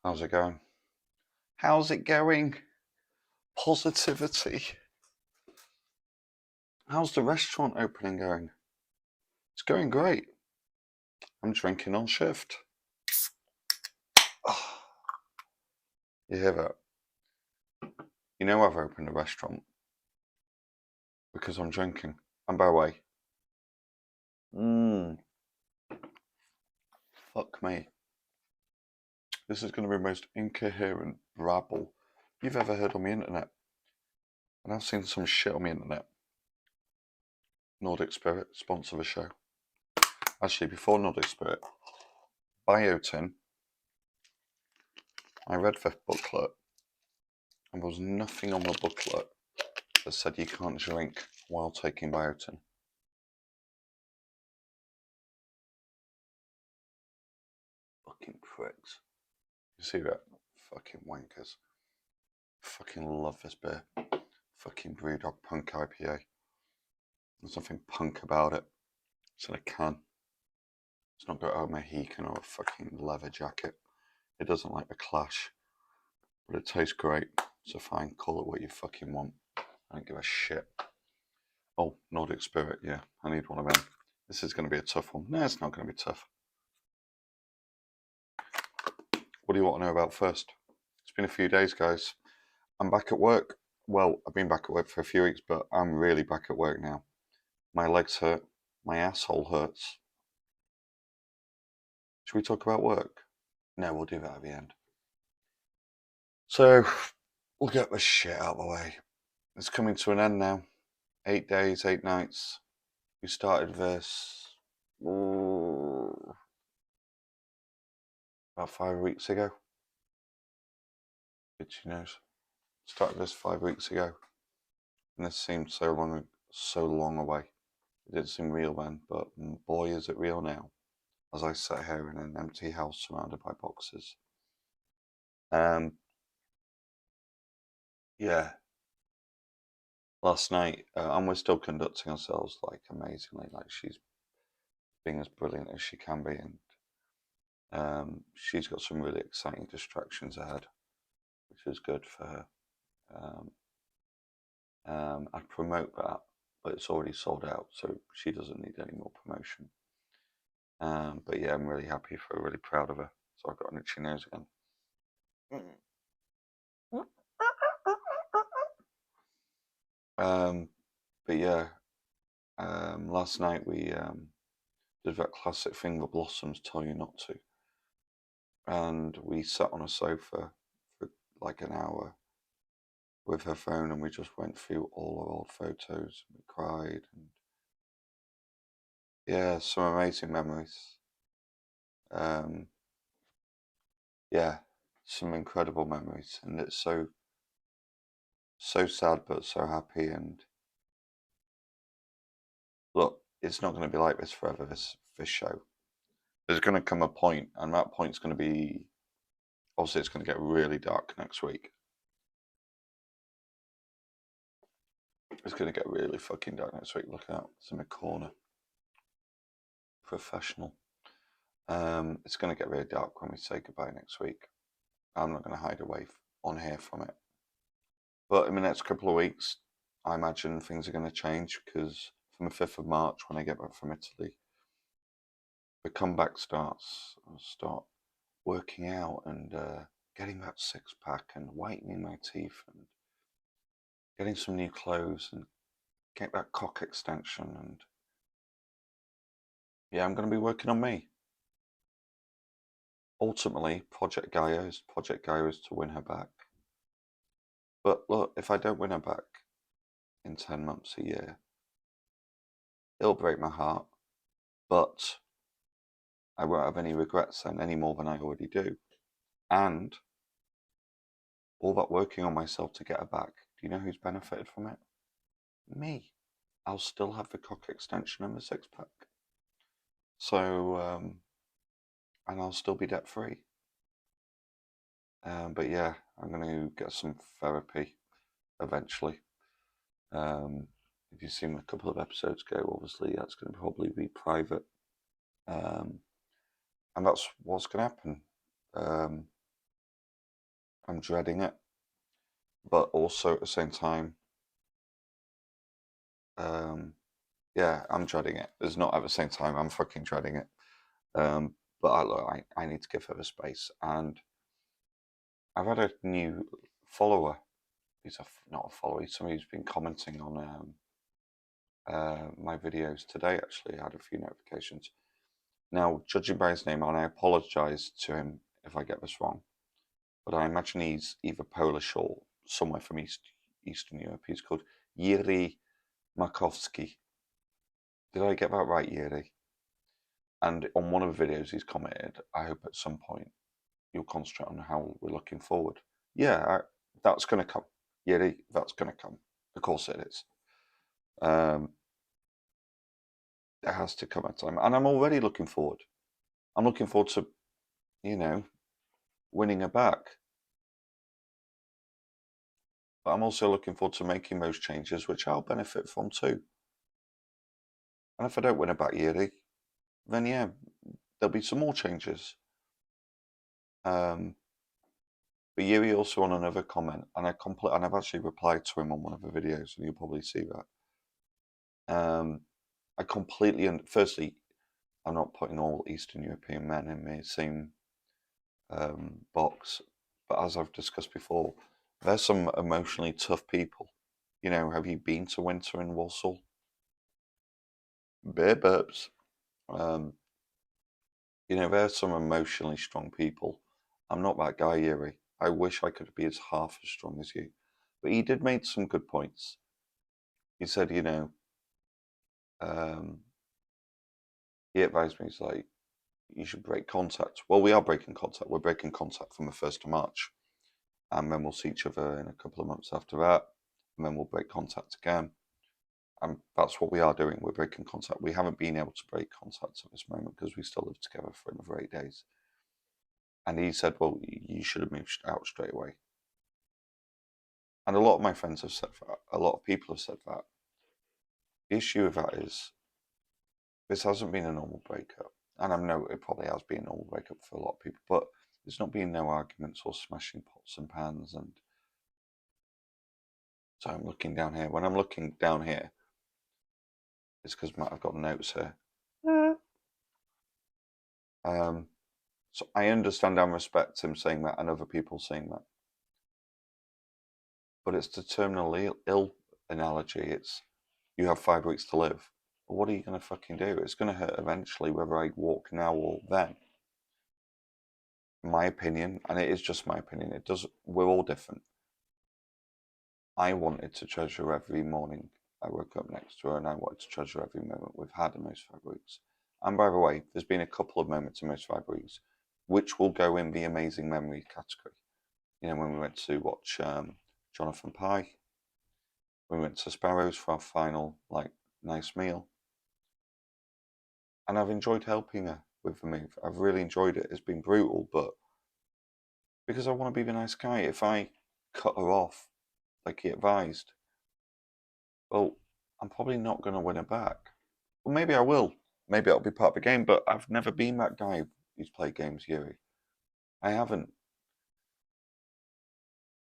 How's it going? How's it going? Positivity. How's the restaurant opening going? It's going great. I'm drinking on shift. Oh, you hear that? You know I've opened a restaurant because I'm drinking. And by the way, fuck me. This is going to be the most incoherent rabble you've ever heard on the internet. And I've seen some shit on the internet. Nordic Spirit, sponsor the show. Actually, before Nordic Spirit, Biotin, I read the booklet, and there was nothing on the booklet that said you can't drink while taking biotin. Fucking pricks. You see that? Fucking wankers. Fucking love this beer. Fucking Brewdog Punk IPA. There's nothing punk about it. It's in a can. It's not got a Mohican or a fucking leather jacket. It doesn't like the Clash. But it tastes great. So fine, call it what you fucking want. I don't give a shit. Oh, Nordic Spirit, yeah. I need one of them. This is going to be a tough one. No, it's not going to be tough. What do you want to know about first? It's been a few days, guys. I'm back at work. Well, I've been back at work for a few weeks, but I'm really back at work now. My legs hurt. My asshole hurts. Should we talk about work? No, we'll do that at the end. So, we'll get this shit out of the way. It's coming to an end now. 8 days, 8 nights. We started this about 5 weeks ago. Bitchy knows. Started this 5 weeks ago. And this seemed so long away. It didn't seem real then, but boy is it real now. As I sit here in an empty house surrounded by boxes. Yeah. Last night, and we're still conducting ourselves like amazingly, like she's being as brilliant as she can be, and she's got some really exciting distractions ahead, which is good for her. I'd promote that, but it's already sold out, so she doesn't need any more promotion. But yeah, I'm really happy for her, really proud of her. So I've got an itchy nose again. But yeah, last night we did that classic thing the Blossoms tell you not to. And we sat on a sofa for like an hour with her phone and we just went through all our old photos and we cried and yeah, some amazing memories. Yeah, some incredible memories, and it's so sad but so happy. And look, it's not going to be like this forever. This show. There's going to come a point, and that point's going to be obviously it's going to get really dark next week. It's going to get really fucking dark next week. Look out, it's in the corner. Professional. It's going to get really dark when we say goodbye next week. I'm not going to hide away on here from it. But in the next couple of weeks, I imagine things are going to change because from the 5th of March, when I get back from Italy, the comeback starts. I'll start working out and getting that six pack and whitening my teeth and getting some new clothes and get that cock extension. And yeah, I'm going to be working on me. Ultimately, Project Gaia is to win her back. But look, if I don't win her back in 10 months, a year, it'll break my heart. But I won't have any regrets then, any more than I already do. And all that working on myself to get her back, do you know who's benefited from it? Me. I'll still have the cock extension and the six pack. So, and I'll still be debt free. But yeah, I'm going to get some therapy eventually. If you've seen a couple of episodes ago, obviously that's going to probably be private. And that's what's going to happen. I'm dreading it, but also at the same time, yeah, I'm dreading it. It's not at the same time, I'm fucking dreading it. But I need to give her the space, and I've had a new follower. He's not a follower, he's somebody who's been commenting on my videos today. Actually, I had a few notifications. Now, judging by his name, and I apologise to him if I get this wrong, but I imagine he's either Polish or somewhere from Eastern Europe. He's called Yuri Markowski. Did I get that right, Yuri? And on one of the videos he's commented, I hope at some point you'll concentrate on how we're looking forward. Yeah, that's going to come. Yuri, that's going to come. Of course it is. It has to come at time. And I'm already looking forward. I'm looking forward to, winning her back. But I'm also looking forward to making those changes, which I'll benefit from too. And if I don't win her back, Yuri, then yeah, there'll be some more changes. But Yuri also on another comment, and I've actually replied to him on one of the videos, and you'll probably see that. I completely, firstly, I'm not putting all Eastern European men in the same box, but as I've discussed before, there's some emotionally tough people. Have you been to winter in Warsaw? Beer burps. There's some emotionally strong people. I'm not that guy, Yuri. I wish I could be as half as strong as you. But he did make some good points. He said, he advised me, he's like, you should break contact. Well, we are breaking contact. We're breaking contact from the 1st of March. And then we'll see each other in a couple of months after that. And then we'll break contact again. And that's what we are doing. We're breaking contact. We haven't been able to break contact at this moment because we still live together for another 8 days. And he said, well, you should have moved out straight away. And a lot of my friends have said that. A lot of people have said that. The issue with that is this hasn't been a normal breakup. And I know it probably has been a normal breakup for a lot of people, but there's not been no arguments or smashing pots and pans. And so I'm looking down here. When I'm looking down here, it's because I've got notes here. So I understand and respect him saying that and other people saying that. But it's the terminally ill analogy. It's you have 5 weeks to live. But what are you going to fucking do? It's going to hurt eventually whether I walk now or then. My opinion, and it is just my opinion, we're all different. I wanted to treasure every morning I woke up next to her, and I wanted to treasure every moment we've had in those 5 weeks. And by the way, there's been a couple of moments in those 5 weeks which will go in the amazing memory category. When we went to watch Jonathan Pie, we went to Sparrows for our final nice meal, and I've enjoyed helping her with the move. I've really enjoyed it. It's been brutal, but because I want to be the nice guy, if I cut her off like he advised, well, I'm probably not going to win her back. Well, maybe I will. Maybe it'll be part of the game, but I've never been that guy who's played games, Yuri. I haven't.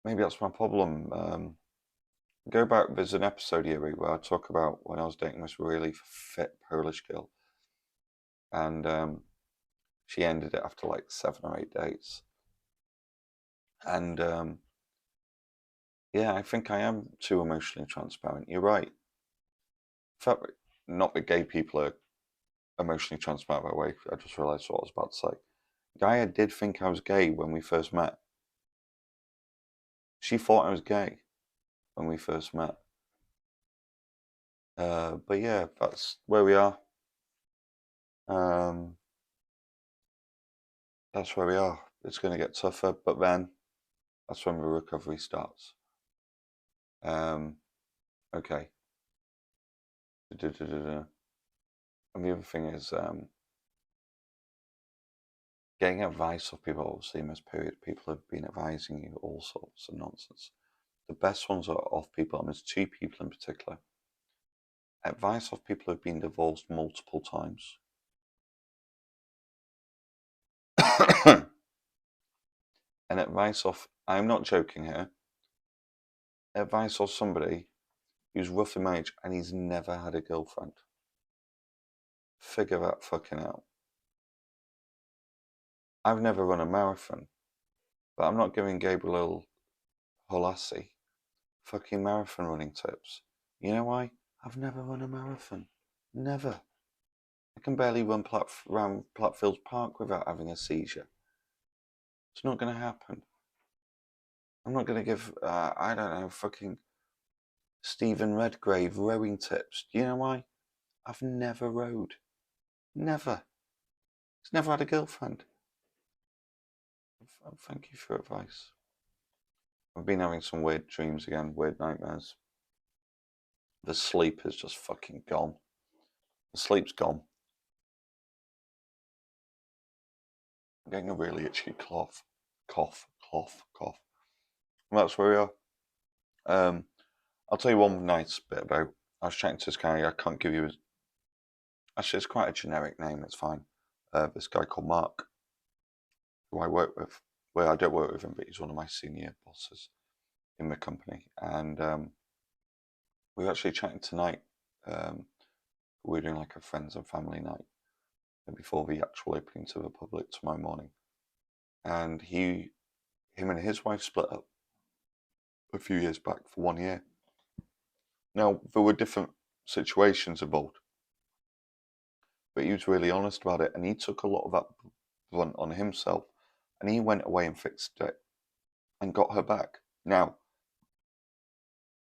Maybe that's my problem. Go back, there's an episode, Yuri, where I talk about when I was dating this really fit Polish girl. And she ended it after 7 or 8 dates. And yeah, I think I am too emotionally transparent. You're right. In fact, not that gay people are emotionally transparent that way. I just realised what I was about to say. Gaia did think I was gay when we first met. She thought I was gay when we first met. But yeah, that's where we are. That's where we are. It's going to get tougher, but then that's when the recovery starts. Okay. And the other thing is getting advice of people. Obviously, in this period, people have been advising you all sorts of nonsense. The best ones are of people, and there's 2 people in particular. Advice of people who've been divorced multiple times. And advice off, I'm not joking here, advice off somebody who's roughly my age and he's never had a girlfriend. Figure that fucking out. I've never run a marathon, but I'm not giving Gabriel Holassie fucking marathon running tips. You know why? I've never run a marathon. Never. I can barely run around Platfields Park without having a seizure. It's not going to happen. I'm not going to give, I don't know, fucking Stephen Redgrave rowing tips. Do you know why? I've never rowed. Never. He's never had a girlfriend. Thank you for advice. I've been having some weird dreams again, weird nightmares. The sleep is just fucking gone. The sleep's gone. I'm getting a really itchy cough. Cough. And that's where we are. I'll tell you one nice bit about. I was chatting to this guy. I can't give you his. Actually, it's quite a generic name. It's fine. This guy called Mark, who I work with. Well, I don't work with him, but he's one of my senior bosses in the company. And we were actually chatting tonight. We're doing like a friends and family night before the actual opening to the public tomorrow morning. And him and his wife split up a few years back for 1 year. Now, there were different situations involved, but he was really honest about it, and he took a lot of that brunt on himself, and he went away and fixed it and got her back. Now,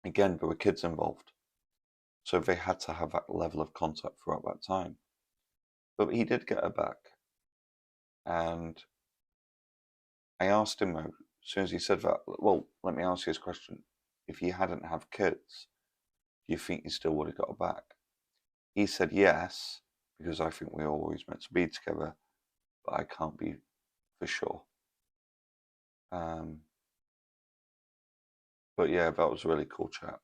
again, there were kids involved, so they had to have that level of contact throughout that time. But he did get her back, and I asked him, though, as soon as he said that, well, let me ask you this question. If you hadn't have kids, do you think you still would have got her back? He said yes, because I think we were always meant to be together, but I can't be for sure. But yeah, that was a really cool chat.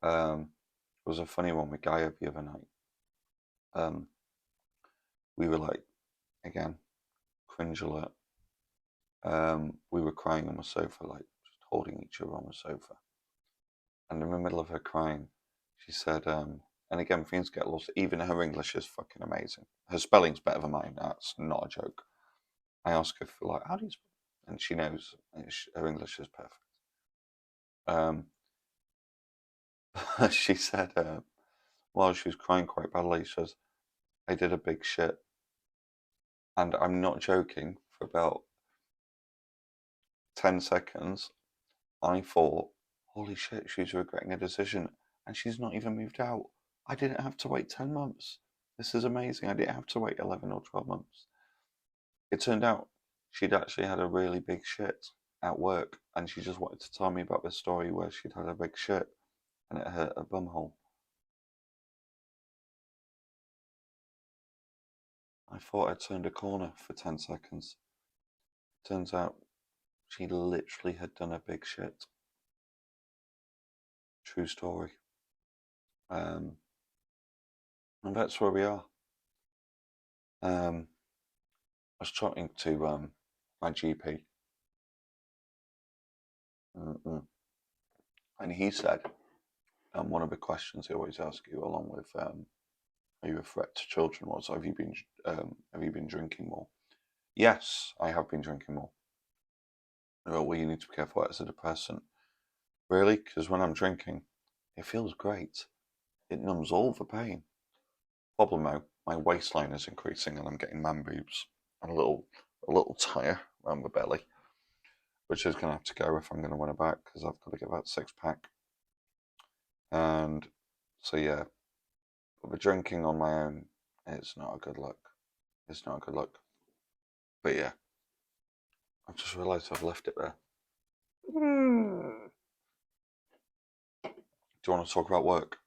It was a funny one with Gaia the other night. We were like, again, cringe alert. We were crying on the sofa, like just holding each other on the sofa. And in the middle of her crying, she said, and again, things get lost. Even her English is fucking amazing. Her spelling's better than mine. That's not a joke. I asked her for like, how do you spell? And she knows her English is perfect. She said, while she was crying quite badly, she says, I did a big shit. And I'm not joking, for about 10 seconds, I thought, holy shit, she's regretting a decision. And she's not even moved out. I didn't have to wait 10 months. This is amazing. I didn't have to wait 11 or 12 months. It turned out she'd actually had a really big shit at work, and she just wanted to tell me about this story where she'd had a big shit and it hurt her bumhole. I thought I'd turned a corner for 10 seconds. Turns out she literally had done a big shit. True story. And that's where we are. I was talking to my GP, and he said, one of the questions he always asks you, along with are you a threat to children, was have you been drinking more? Yes, I have been drinking more. Well, you need to be careful as a depressant. Really? Because when I'm drinking, it feels great. It numbs all the pain. Problem though, my waistline is increasing and I'm getting man boobs and a little tire around the belly, which is going to have to go if I'm going to win it back, because I've got to get that 6-pack. And so yeah, but the drinking on my own, it's not a good look. It's not a good look. But yeah, I've just realised I've left it there. Do you want to talk about work?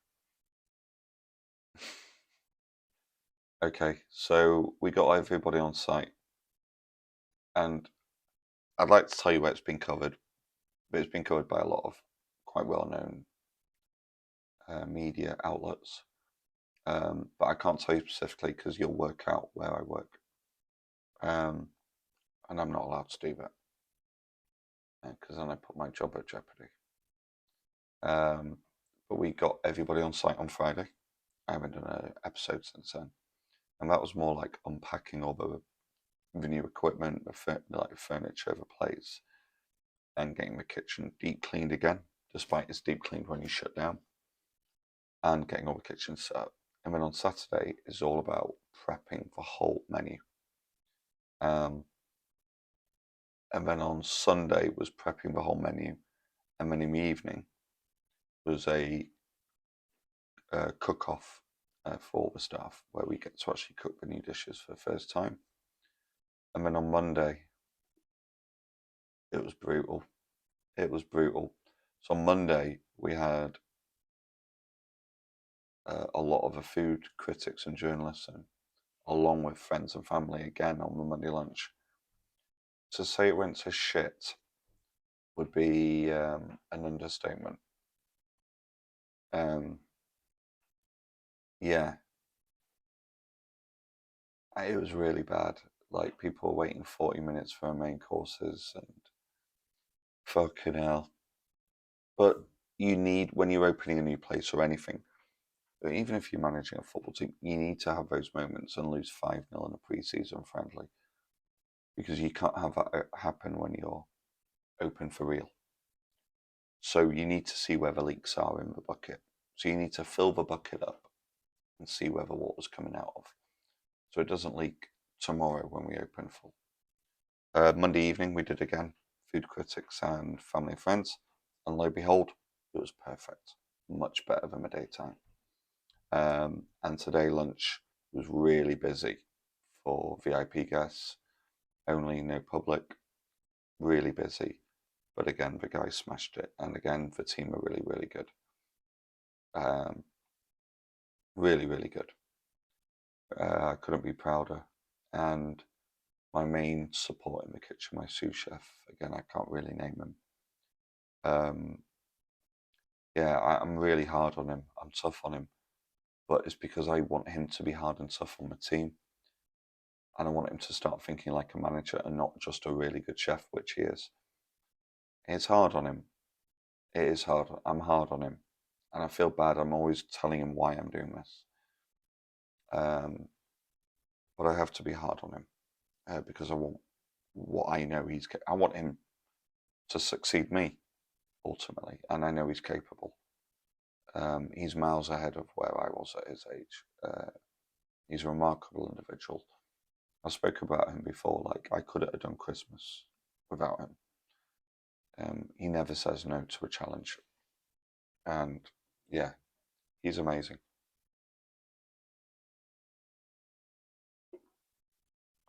Okay, so we got everybody on site, and I'd like to tell you where it's been covered, but it's been covered by a lot of quite well-known media outlets. But I can't tell you specifically because you'll work out where I work, and I'm not allowed to do that. because then I put my job at jeopardy. But we got everybody on site on Friday. I haven't done an episode since then, and that was more like unpacking all the new equipment, like furniture, the plates, and getting the kitchen deep cleaned again, despite it's deep cleaned when you shut down, and getting all the kitchen set up. And then on Saturday is all about prepping the whole menu. And then on Sunday was prepping the whole menu, and then in the evening was a cook-off for all the staff, where we get to actually cook the new dishes for the first time. And then on Monday, it was brutal. It was brutal. So on Monday, we had a lot of the food critics and journalists in, along with friends and family again on the Monday lunch. To say it went to shit would be an understatement. Yeah, it was really bad. Like, people were waiting 40 minutes for main courses, and fucking hell. But you need, when you're opening a new place or anything, even if you're managing a football team, you need to have those moments and lose 5-0 in a pre-season friendly, because you can't have that happen when you're open for real. So you need to see where the leaks are in the bucket. So you need to fill the bucket up and see where the water's coming out of, so it doesn't leak tomorrow when we open full. Monday evening we did again, food critics and family and friends, and lo and behold, it was perfect, much better than the daytime. And today lunch was really busy for VIP guests, only no public, really busy. But again, the guys smashed it, and again, the team are really, really good. Really, really good. I couldn't be prouder. And my main support in the kitchen, my sous chef, again, I can't really name him. Yeah, I'm really hard on him. I'm tough on him. But it's because I want him to be hard and tough on the team. And I want him to start thinking like a manager and not just a really good chef, which he is. It's hard on him. It is hard. I'm hard on him. And I feel bad. I'm always telling him why I'm doing this. But I have to be hard on him because I want what I know I want him to succeed me, ultimately. And I know he's capable. He's miles ahead of where I was at his age. He's a remarkable individual. I spoke about him before, like, I couldn't have done Christmas without him. He never says no to a challenge. And yeah, he's amazing.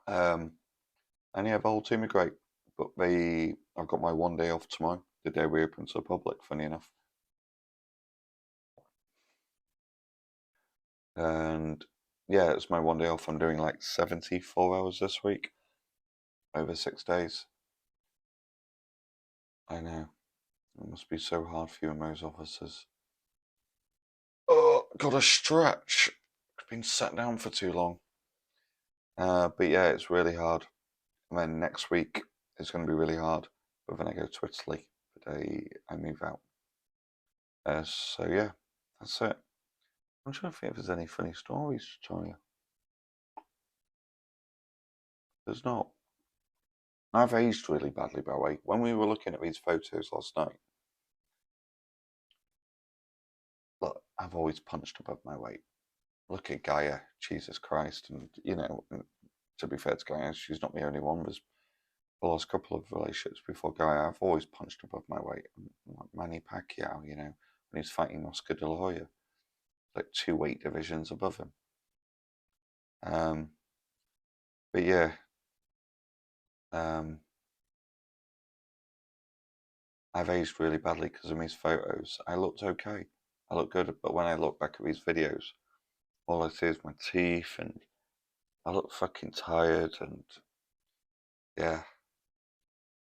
And yeah, the whole team are great. But I've got my one day off tomorrow, the day we open to the public, funny enough. And yeah, it's my one day off. I'm doing like 74 hours this week, over 6 days. I know. It must be so hard for you and those officers. Oh, gotta stretch. I've been sat down for too long. But yeah, it's really hard. And then next week is going to be really hard. But then I go to Italy the day I move out. So yeah, that's it. I'm trying to think if there's any funny stories to tell you. There's not. I've aged really badly, by the way. When we were looking at these photos last night, look, I've always punched above my weight. Look at Gaia, Jesus Christ. And, to be fair to Gaia, she's not the only one. There's the last couple of relationships before Gaia, I've always punched above my weight. Like Manny Pacquiao, when he's fighting Oscar De La Hoya, like 2 weight divisions above him. But yeah, I've aged really badly because of these photos. I looked okay. I looked good, but when I look back at these videos, all I see is my teeth, and I look fucking tired, and yeah.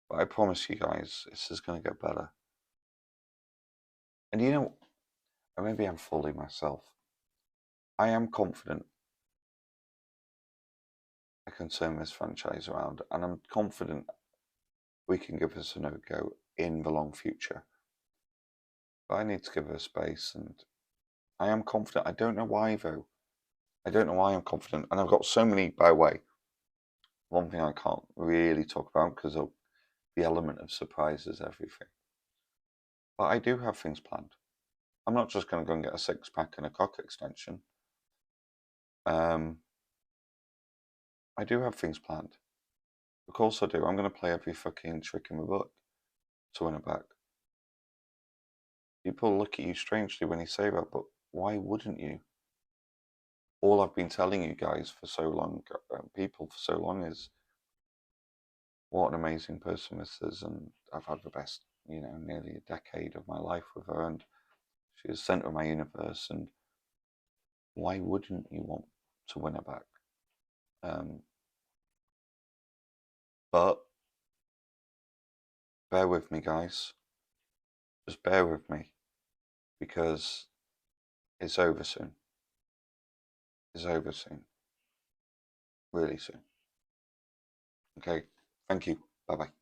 But I promise you guys, this is going to get better. And or maybe I'm fooling myself. I am confident I can turn this franchise around, and I'm confident we can give us a no-go in the long future. But I need to give her space, and I am confident. I don't know why, though. I don't know why I'm confident. And I've got so many, by the way, one thing I can't really talk about because of the element of surprise is everything. But I do have things planned. I'm not just going to go and get a six-pack and a cock extension. I do have things planned. Of course I do. I'm going to play every fucking trick in the book to win it back. People look at you strangely when you say that, but why wouldn't you? All I've been telling you guys for so long, people for so long, is what an amazing person this is, and I've had the best, nearly a decade of my life with her, and she is the centre of my universe, and why wouldn't you want to win her back? But bear with me, guys. Just bear with me, because it's over soon. It's over soon. Really soon. Okay, thank you. Bye-bye.